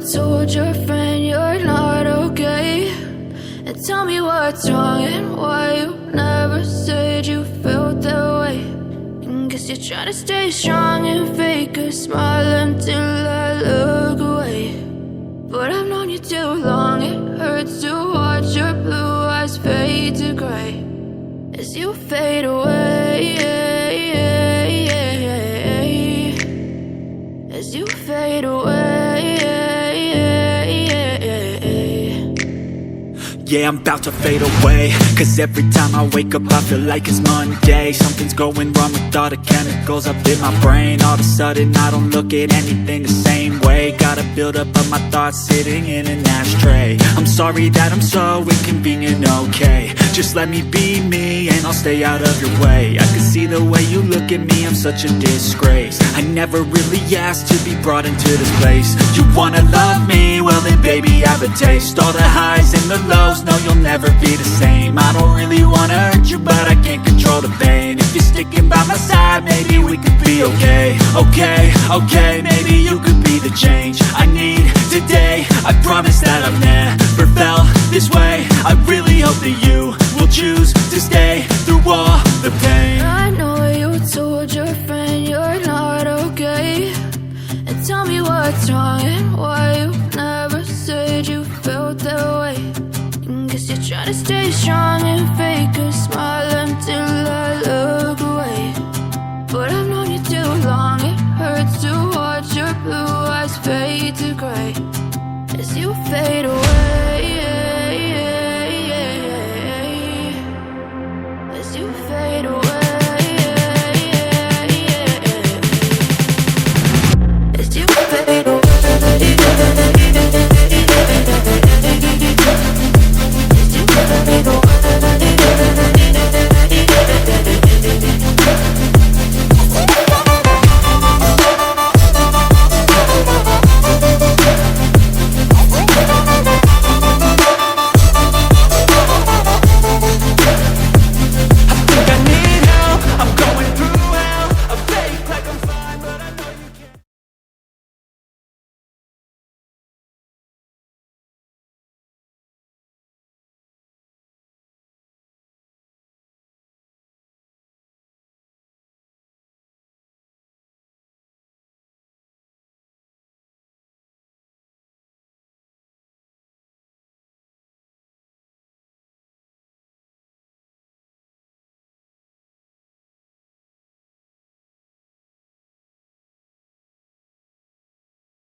told your friend you're not okay, and tell me what's wrong and why you never said you felt that way. And guess you're trying to stay strong and fake a smile until I look away. But I've known you too long, it hurts to watch your blue eyes fade to gray as you fade away, as you fade away. Yeah, I'm about to fade away, cause every time I wake up I feel like it's Monday. Something's going wrong with all the chemicals up in my brain. All of a sudden I don't look at anything the same way. Got a build-up of my thoughts sitting in an ashtray. I'm sorry that I'm so inconvenient, okay. Just let me be me and I'll stay out of your way. I can see the way you look at me, I'm such a disgrace. I never really asked to be brought into this place. You wanna love me? Well then baby I have a taste. All the highs and the lows, no you'll never be the same. I don't really wanna hurt you but I can't control the pain. If you're sticking by my side maybe we could be okay. Okay, maybe you could be the change I need today. I promise that I've never felt this way. I really hope that you will choose to stay through all the pain. I know you told your friend you're not okay, and tell me what's wrong and why you never said you felt that way. And guess you're trying to stay strong and fake a smile until I look away. But I've known you too long, it hurts to watch your blue eyes fade to gray as you fade away.